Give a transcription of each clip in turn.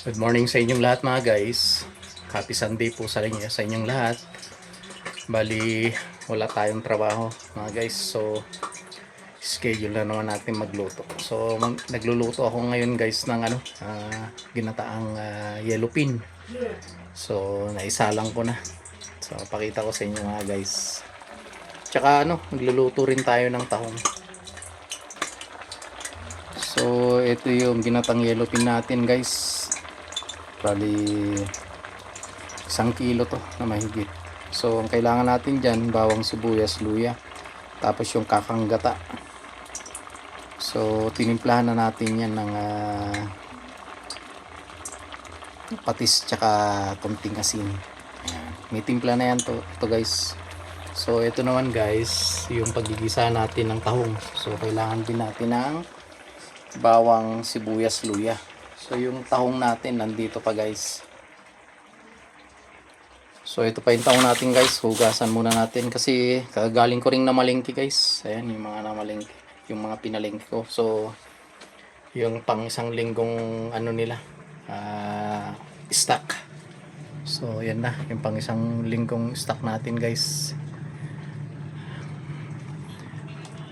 Good morning sa inyong lahat mga guys. Happy Sunday po sa inyong lahat. Bali, wala tayong trabaho mga guys. So, schedule na naman natin magluto. So, nagluluto ako ngayon guys ng ginataang yellow pin. So, naisalang ko na. So, pakita ko sa inyo mga guys. Tsaka nagluluto rin tayo ng tahong. So, ito yung ginatang yellow pin natin guys. Bali 1 kilo to na mahigit. So ang kailangan natin dyan, bawang sibuyas, luya, tapos yung kakang gata. So tinimplahan na natin yan ng patis tsaka konting asin. Ayan. May timpla na yan to guys. So ito naman guys, yung paggigisa natin ng tahong. So kailangan din natin ng bawang sibuyas, luya. So yung tahong natin nandito pa guys. So ito pa yung tahong natin guys. Hugasan muna natin kasi kagaling ko rin na malengke guys. Ayan yung mga namalengke, yung mga pinalengke ko. So yung pang isang linggong nila stock. So yan na yung pang isang linggong stock natin guys.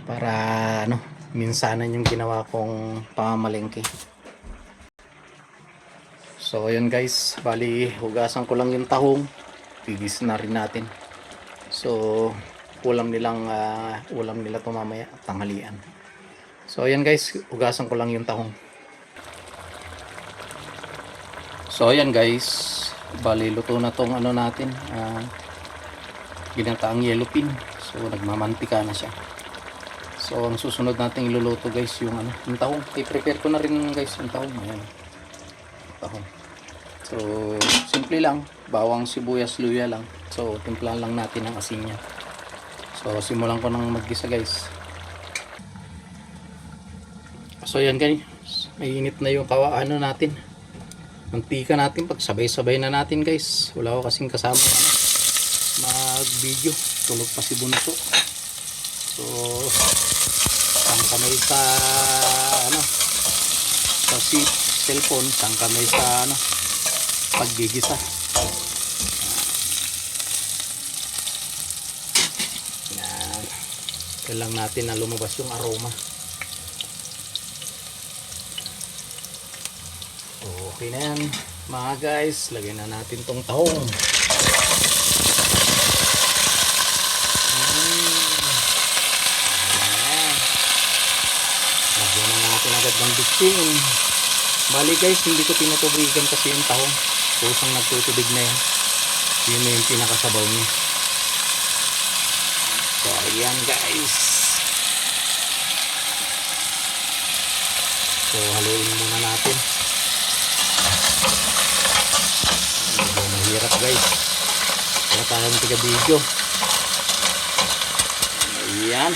Para minsanan yung ginawa kong pamamalengke. So ayun guys, bali hugasan ko lang yung tahong, pigis na rin natin. So ulam nila to mamaya tanghalian. So ayan guys, hugasan ko lang yung tahong. So ayan guys, bali luto na tong natin, ginataang yellow pin. So nagmamantika na siya. So ang susunod nating iluluto guys yung yung tahong. I-prepare ko na rin guys yung tahong. Ayan. Tahong. So, simple lang, bawang sibuyas, luya lang. So, timplan lang natin ang asin niya. So, simulan ko nang maggisa guys. So, yan guys, mainit na yung natin. Mantika natin, pagsabay-sabay na natin guys. Wala ko kasing kasama mag-video. Tulog pa si Bunso. So, isang kamay sa sa cellphone, isang kamay sa paggigisa. Yan. Kailangan natin na lumabas yung aroma. Okay na yan mga guys. Lagyan na natin tong tahong. Lagyan na natin agad ng bitsin. Bali guys, hindi ko tinutubigan kasi yung tahong. Kusang nagtutubig na yan. Yun na yung pinakasabaw niya. So ayan guys. So haluin muna natin. Medyo mahirap guys. Wala tayong tiga video. Ayan.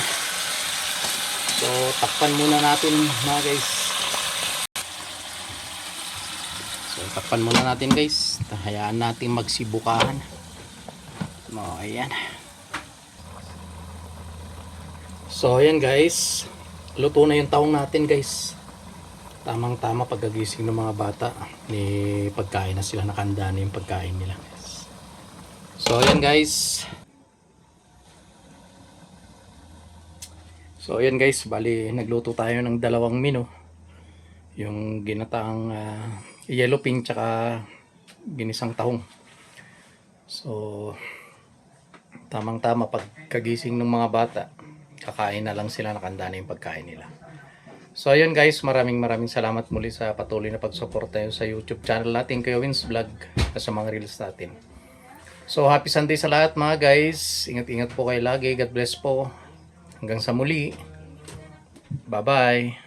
So takpan muna natin mga guys. So takpan muna natin guys. Hayaan natin magsibukahan. Ayan. So ayan guys, luto na yung tahong natin guys. Tamang tama pagkagising ng mga bata, ni pagkain na sila, nakanda na yung pagkain nila guys. So ayan guys. So ayan guys, bali nagluto tayo ng dalawang menu. Yung ginataang yellow pin tsaka ginisang tahong. So tamang tama pagkagising ng mga bata, kakain na lang sila, nakanda na yung pagkain nila. So ayun guys, maraming salamat muli sa patuloy na pagsuporta sa YouTube channel natin, Kuya Wins Vlog, at sa mga reels natin. So happy Sunday sa lahat mga guys. Ingat-ingat po kayo lagi. God bless po. Hanggang sa muli. Bye bye.